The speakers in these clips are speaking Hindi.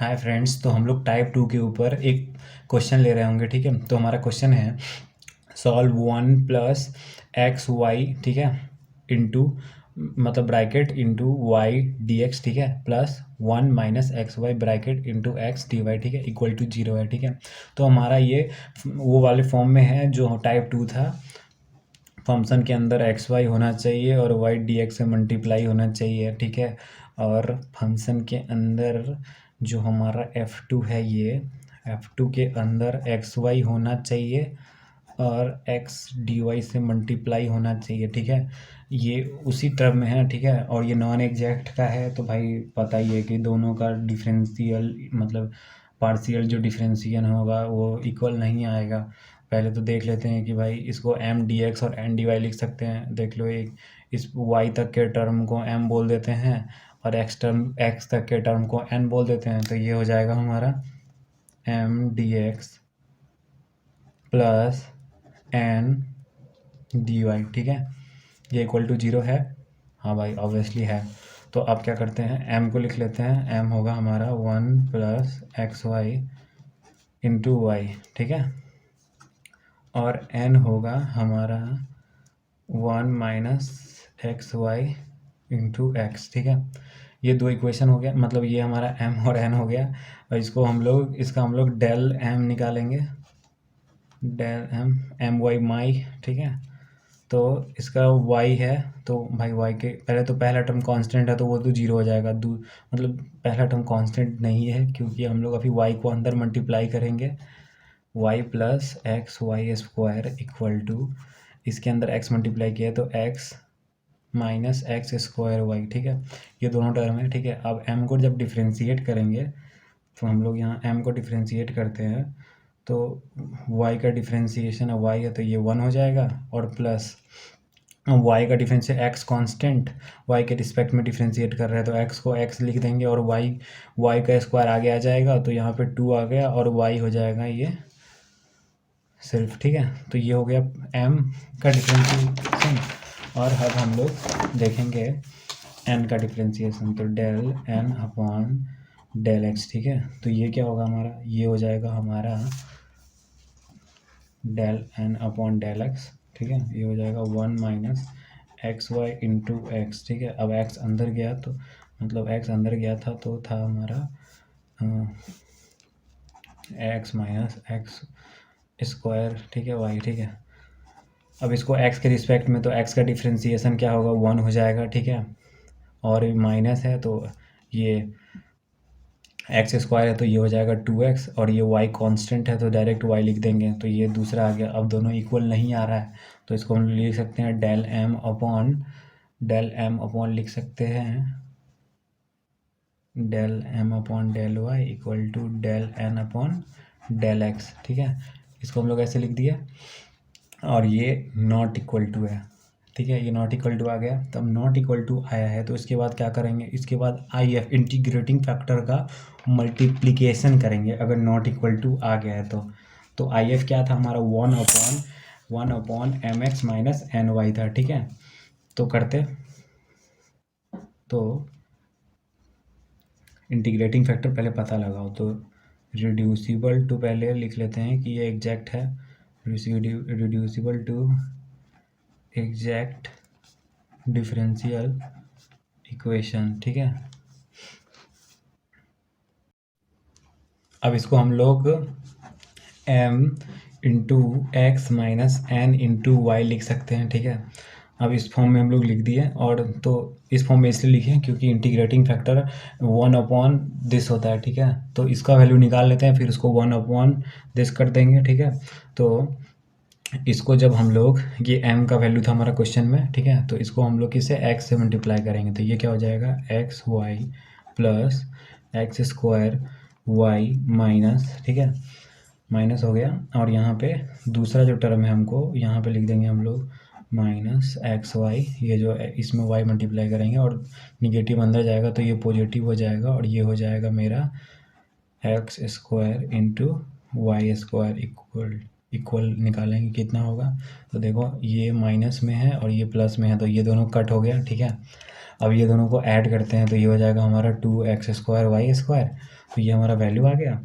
हाय फ्रेंड्स, तो हम लोग टाइप 2 के ऊपर एक क्वेश्चन ले रहे होंगे। ठीक है, तो हमारा क्वेश्चन है सॉल्व 1 + XY, ठीक है, इंटू मतलब bracket into y d x, ठीक है, plus 1 - XY bracket into x d y, ठीक है, इक्वल टू 0 है। ठीक है, तो हमारा ये वो वाले फॉर्म में है जो टाइप 2 था। फंक्शन के अंदर एक्स वाई होना चाहिए और वाई डी एक्स से मल्टीप्लाई होना चाहिए। ठीक है, और फंक्शन के अंदर जो हमारा F2 है, ये F2 के अंदर एक्स वाई होना चाहिए और एक्स डी वाई से मल्टीप्लाई होना चाहिए। ठीक है, ये उसी टर्म में है। ठीक है, और ये नॉन एग्जैक्ट का है, तो भाई पता ही है कि दोनों का डिफरेंशियल मतलब पार्शियल जो डिफरेंशियल होगा वो इक्वल नहीं आएगा। पहले तो देख लेते हैं कि भाई इसको एम डी एक्स और एन डी वाई लिख सकते हैं। देख लो, एक इस वाई तक के टर्म को एम बोल देते हैं और एक्स तक के टर्म को एन बोल देते हैं। तो ये हो जाएगा हमारा m d x plus n d y. ठीक है, ये इक्वल टू 0 है। हाँ भाई, ऑब्वियसली है। तो अब क्या करते हैं, एम को लिख लेते हैं। एम होगा हमारा 1 + XY इंटू वाई, ठीक है, और एन होगा हमारा 1 - XY इंटू एक्स। ठीक है, ये दो इक्वेशन हो गया, मतलब ये हमारा एम और एन हो गया। और इसका हम लोग डेल एम निकालेंगे, डेल एम वाई माई। ठीक है, तो इसका y है, तो भाई y के पहले तो पहला टर्म कांस्टेंट है तो वो तो 0 हो जाएगा। मतलब पहला टर्म कांस्टेंट नहीं है क्योंकि हम लोग अभी y को अंदर मल्टीप्लाई करेंगे। y + XY² इक्वल टू, इसके अंदर x मल्टीप्लाई किया है तो x - X² y। ठीक है, ये दोनों टर्म है। ठीक है, अब m को जब डिफ्रेंशिएट करेंगे तो हम लोग यहाँ m को डिफ्रेंशिएट करते हैं तो y का डिफ्रेंशिएशन y है तो ये 1 हो जाएगा, और प्लस y का डिफरेंशियल x कांस्टेंट y के रिस्पेक्ट में डिफ्रेंशिएट कर रहे हैं तो x को x लिख देंगे और y का स्क्वायर आगे आ जाएगा तो यहाँ पे 2 आ गया और y हो जाएगा ये सिर्फ। ठीक है, तो ये हो गया m का डिफ्रेंशिएशन। और अब हम लोग देखेंगे n का डिफ्रेंशिएशन, तो del n upon del x। ठीक है, तो ये क्या होगा हमारा, ये हो जाएगा हमारा del n upon del x। ठीक है, ये हो जाएगा 1 - XY इंटू एक्स। ठीक है, अब x अंदर गया तो मतलब x अंदर गया था तो था हमारा x - X² ठीक है y। ठीक है, अब इसको x के रिस्पेक्ट में तो x का डिफ्रेंशिएशन क्या होगा, 1 हो जाएगा। ठीक है, और माइनस है तो ये x² है तो ये हो जाएगा 2x, और ये y कांस्टेंट है तो डायरेक्ट y लिख देंगे तो ये दूसरा आ गया। अब दोनों इक्वल नहीं आ रहा है तो इसको हम लिख सकते हैं डेल m अपॉन लिख सकते हैं del m upon del y equal to del n upon del x। ठीक है, इसको हम लोग ऐसे लिख दिया और ये नॉट इक्वल टू है। ठीक है, ये नॉट इक्वल टू आ गया। तब नॉट इक्वल टू आया है तो इसके बाद क्या करेंगे, इसके बाद आई एफ इंटीग्रेटिंग फैक्टर का मल्टीप्लिकेशन करेंगे अगर नॉट इक्वल टू आ गया है तो आई एफ क्या था हमारा, 1/(mx - ny) था। ठीक है, तो करते तो इंटीग्रेटिंग फैक्टर पहले पता लगाओ, तो रिड्यूसिबल टू पहले लिख लेते हैं कि ये एग्जैक्ट है, reducible to exact differential equation. ठीक है, अब इसको हम लोग m into x minus n into y लिख सकते हैं। ठीक है, अब इस फॉर्म में हम लोग लिख दिए, और तो इस फॉर्म में इसलिए लिखे क्योंकि इंटीग्रेटिंग फैक्टर 1/दिस होता है। ठीक है, तो इसका वैल्यू निकाल लेते हैं, फिर उसको 1/दिस कर देंगे। ठीक है, तो इसको जब हम लोग, ये m का वैल्यू था हमारा क्वेश्चन में। ठीक है, तो इसको हम लोग किसे x से मल्टीप्लाई करेंगे तो ये क्या हो जाएगा, XY plus X² y minus, ठीक है, माइनस हो गया। और यहाँ पे दूसरा जो टर्म है हमको यहाँ पे लिख देंगे हम लोग -XY, ये जो इसमें y मल्टीप्लाई करेंगे और निगेटिव अंदर जाएगा तो ये पॉजिटिव हो जाएगा, और ये हो जाएगा मेरा X² इंटू y² इक्वल निकालेंगे कितना होगा, तो देखो ये माइनस में है और ये प्लस में है तो ये दोनों कट हो गया। ठीक है, अब ये दोनों को ऐड करते हैं तो ये हो जाएगा हमारा 2x² y²। तो ये हमारा वैल्यू आ गया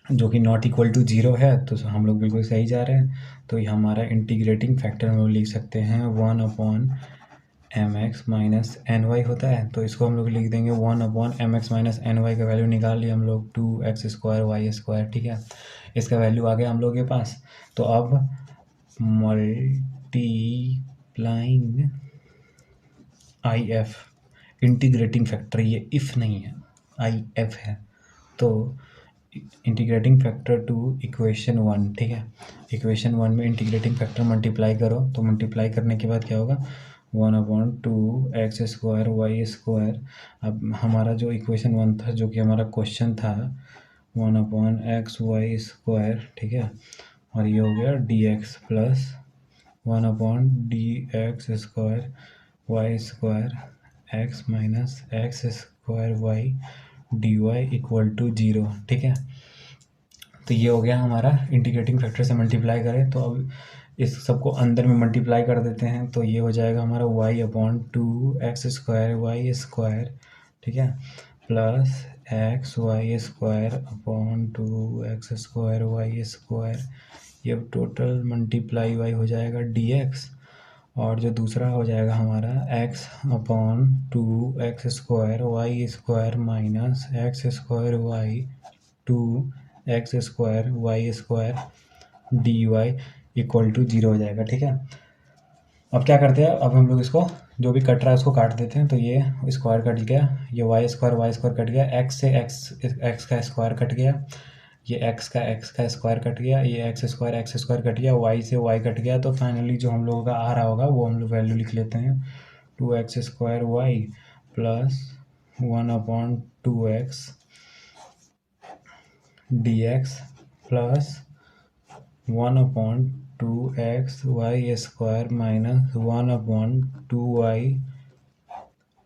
जो कि नॉट इक्वल टू 0 है, तो हम लोग बिल्कुल सही जा रहे हैं। तो ये हमारा इंटीग्रेटिंग फैक्टर हम लोग लिख सकते हैं 1/mx माइनस एन वाई होता है। तो इसको हम लोग लिख देंगे 1/mx माइनस एन वाई का वैल्यू निकाल लिया हम लोग 2x² y²। ठीक है, इसका वैल्यू आ गया हम लोग के पास। तो अब multiplying I F, integrating factor, ये इफ़ नहीं है, आई एफ है। तो इंटीग्रेटिंग फैक्टर टू इक्वेशन 1, ठीक है, इक्वेशन 1 में इंटीग्रेटिंग फैक्टर मल्टीप्लाई करो, तो मल्टीप्लाई करने के बाद क्या होगा 1/2x² y²। अब हमारा जो इक्वेशन 1 था, जो कि हमारा क्वेश्चन था 1/x y², ठीक है, और ये हो गया dx plus 1/dx² y² x minus x² y dy equal to 0। ठीक है, तो ये हो गया हमारा इंटीग्रेटिंग फैक्टर से मल्टीप्लाई करें। तो अब इस सबको अंदर में मल्टीप्लाई कर देते हैं, तो ये हो जाएगा हमारा y/2x² y², ठीक है, प्लस xy²/2x² y²। ये टोटल मल्टीप्लाई y हो जाएगा dx, और जो दूसरा हो जाएगा हमारा x/2x² y² minus x² y 2x² y² dy equal to 0 हो जाएगा। ठीक है, अब क्या करते हैं, अब हम लोग इसको जो भी कट रहा है उसको काट देते हैं। तो ये स्क्वायर कट गया, ये y² कट गया, x से x का स्क्वायर कट गया, ये x का स्क्वायर कट गया, ये x² कट गया, y से y कट गया। तो फाइनली जो हम लोगों का आ रहा होगा वो हम लोग वैल्यू लिख लेते हैं 2x² y plus 1/2x dx plus 1/2x y² minus 1/2y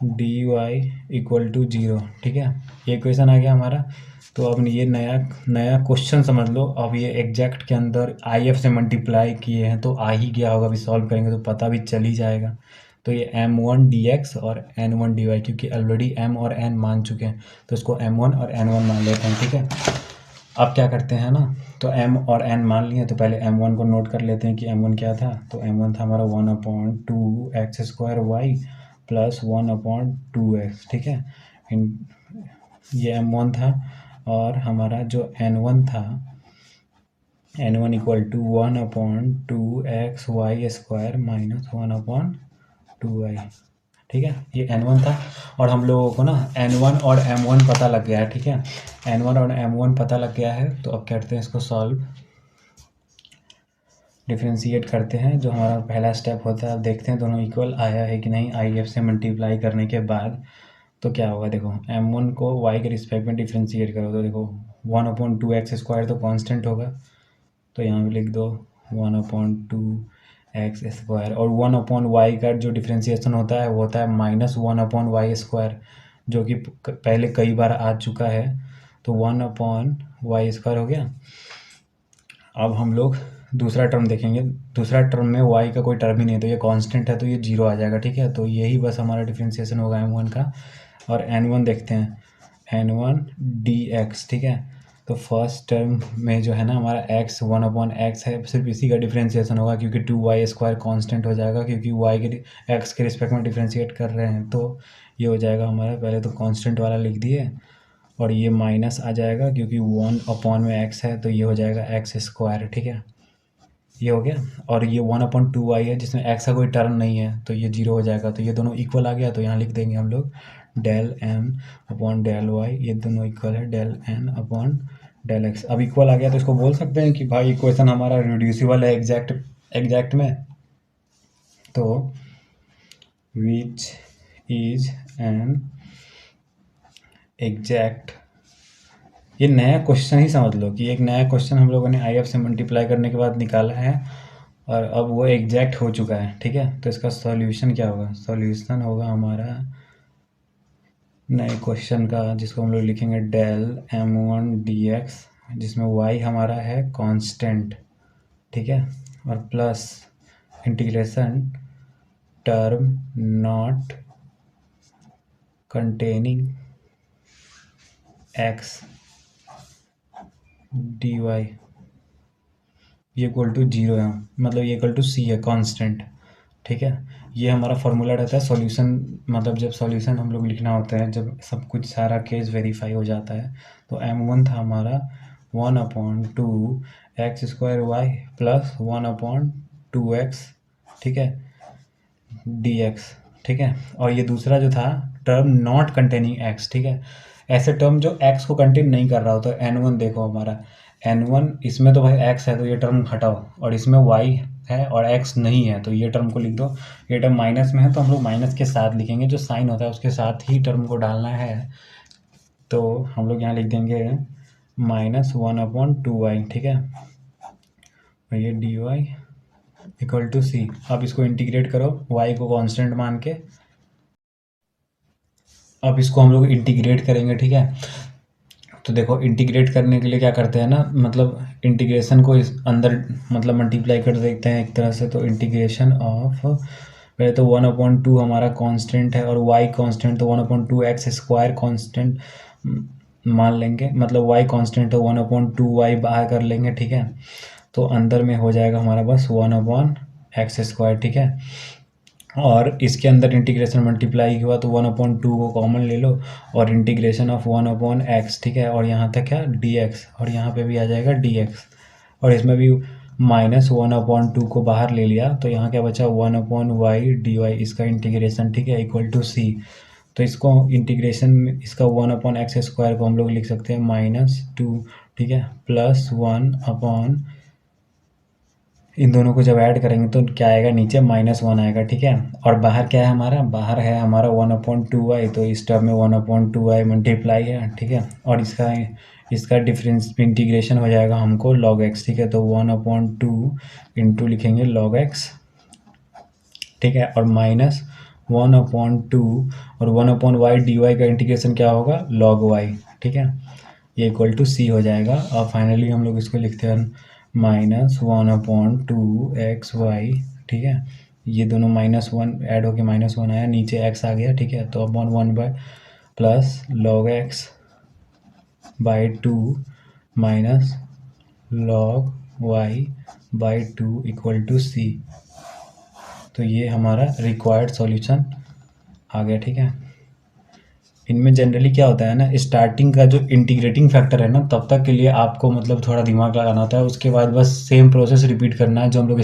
dy equal to 0। ठीक है, ये इक्वेशन आ गया हमारा। तो अब ये नया क्वेश्चन समझ लो। अब ये एग्जैक्ट के अंदर आई एफ से मल्टीप्लाई किए हैं तो आ ही गया होगा, अभी सॉल्व करेंगे तो पता भी चल ही जाएगा। तो ये m1 dx और n1 dy, क्योंकि ऑलरेडी m और n मान चुके हैं तो इसको m1 और n1 मान लेते हैं। ठीक है, अब क्या करते हैं ना, तो m और n मान लिए, तो पहले m1 को नोट कर लेते हैं कि m1 क्या था। तो m1 था हमारा 1/2x² y प्लस 1/2x। ठीक है, ये m1 था, और हमारा जो n1 था, n1 equal to 1/2x y² minus 1/2y। ठीक है, ये n1 था, और हम लोगों को ना n1 और m1 पता लग गया है। ठीक है, n1 और m1 पता लग गया है। तो अब करते हैं इसको सॉल्व, डिफ्रेंशिएट करते हैं। जो हमारा पहला स्टेप होता है, अब देखते हैं दोनों इक्वल आया है कि नहीं। आई एफ से मल्टीप्लाई करने के बाद तो क्या होगा, देखो m1 को y के रिस्पेक्ट में डिफ्रेंशिएट करो, तो देखो 1/2x² तो कांस्टेंट होगा, तो यहाँ पे लिख दो 1/2x², और 1/y का जो डिफ्रेंशिएशन होता है वो होता है -1/y², जो कि पहले कई बार आ चुका है। तो 1/y² हो गया। अब हम लोग दूसरा टर्म देखेंगे, दूसरा टर्म में y का कोई टर्म ही नहीं है, तो ये कांस्टेंट है, तो ये 0 आ जाएगा। ठीक है, तो यही बस हमारा डिफ्रेंशिएशन होगा m1 का। और n1 देखते हैं, n1 dx। ठीक है, तो फर्स्ट टर्म में जो है ना हमारा x 1/x है, सिर्फ इसी का डिफ्रेंशिएशन होगा, क्योंकि 2y² कांस्टेंट हो जाएगा, क्योंकि y के x के रिस्पेक्ट में डिफ्रेंशिएट कर रहे हैं। तो ये हो जाएगा हमारा, पहले तो कांस्टेंट वाला लिख दिए, और ये माइनस आ जाएगा क्योंकि 1/x है, तो ये हो जाएगा x²। ठीक है, ये हो गया, और ये 1/2y है जिसमें x का कोई टर्म नहीं है, तो ये 0 हो जाएगा। तो ये दोनों इक्वल आ गया, तो यहाँ लिख देंगे हम लोग del m/del y, ये दोनों इक्वल है del n/del x। अब इक्वल आ गया तो इसको बोल सकते हैं कि भाई इक्वेशन हमारा रिड्यूसिबल है एग्जैक्ट में। तो विच इज एन एग्जैक्ट, ये नया क्वेश्चन ही समझ लो कि एक नया क्वेश्चन हम लोगों ने आई एफ से मल्टीप्लाई करने के बाद निकाला है, और अब वो एग्जैक्ट हो चुका है। ठीक है, तो इसका सॉल्यूशन क्या होगा, सॉल्यूशन होगा हमारा नए क्वेश्चन का, जिसको हम लोग लिखेंगे del m1 dx, जिसमें y हमारा है कांस्टेंट। ठीक है, और plus integration term not containing x d y ये इक्वल टू 0 है, मतलब ये इक्वल टू सी है कांस्टेंट। ठीक है, ये हमारा फॉर्मूला रहता है सॉल्यूशन, मतलब जब सॉल्यूशन हम लोग लिखना होता है, जब सब कुछ सारा केस वेरीफाई हो जाता है। तो m1 था हमारा 1/2 x square Y plus 1/2x, ठीक है, dx। ठीक है, और ये दूसरा जो था टर्म नॉट कंटेनिंग x, ठीक है, ऐसे टर्म जो x को कंटेन नहीं कर रहा हो। तो n1 देखो हमारा n1, इसमें तो भाई x है तो ये टर्म हटाओ, और इसमें y है और x नहीं है तो ये टर्म को लिख दो। ये टर्म माइनस में है तो हम लोग माइनस के साथ लिखेंगे, जो साइन होता है उसके साथ ही टर्म को डालना है। तो हम लोग यहाँ लिख देंगे -1/2y, ठीक है, और ये dy इक्वल टू सी। अब इसको इंटीग्रेट करो y को कांस्टेंट मान के। अब इसको हम लोग इंटीग्रेट करेंगे, ठीक है। तो देखो इंटीग्रेट करने के लिए क्या करते हैं ना, मतलब इंटीग्रेशन को इस अंदर मतलब मल्टीप्लाई कर देखते हैं एक तरह से। तो इंटीग्रेशन ऑफ, पहले तो 1/2 हमारा कांस्टेंट है और y कांस्टेंट, तो 1/2x स्क्वायर कांस्टेंट मान लेंगे, मतलब y कांस्टेंट तो 1/2y बाहर कर लेंगे, ठीक है। तो अंदर में हो जाएगा हमारा बस 1/x स्क्वायर, ठीक है। और इसके अंदर इंटीग्रेशन मल्टीप्लाई हुआ तो 1/2 को कॉमन ले लो और इंटीग्रेशन ऑफ 1/x, ठीक है, और यहाँ तक क्या dx, और यहाँ पे भी आ जाएगा dx, और इसमें भी -1/2 को बाहर ले लिया तो यहाँ क्या बचा 1/y dy, इसका इंटीग्रेशन, ठीक है, इक्वल टू c। तो इसको इंटीग्रेशन में इसका 1/x स्क्वायर को हम लोग लिख सकते हैं -2, ठीक है, प्लस 1/, इन दोनों को जब ऐड करेंगे तो क्या आएगा, नीचे -1 आएगा, ठीक है। और बाहर क्या है हमारा, बाहर है हमारा 1/2y, तो इस टर्म में 1/2y मल्टीप्लाई है, ठीक है, और इसका डिफरेंस इंटीग्रेशन हो जाएगा हमको log x, ठीक है। तो 1/2 इंटू लिखेंगे log x, ठीक है, और -1/2 और 1/y dy का इंटीग्रेशन क्या होगा log y, ठीक है, ये इक्वल टू c हो जाएगा। और फाइनली हम लोग इसको लिखते हैं -1/2xy, ठीक है, ये दोनों -1 ऐड होके -1 आया, नीचे x आ गया, ठीक है। तो upon 1 plus log x by 2 minus log y by 2 equal to c। तो ये हमारा रिक्वायर्ड सॉल्यूशन आ गया, ठीक है। इनमें जनरली क्या होता है ना, स्टार्टिंग का जो इंटीग्रेटिंग फैक्टर है ना, तब तक के लिए आपको मतलब थोड़ा दिमाग लगाना होता है, उसके बाद बस सेम प्रोसेस रिपीट करना है जो हम लोग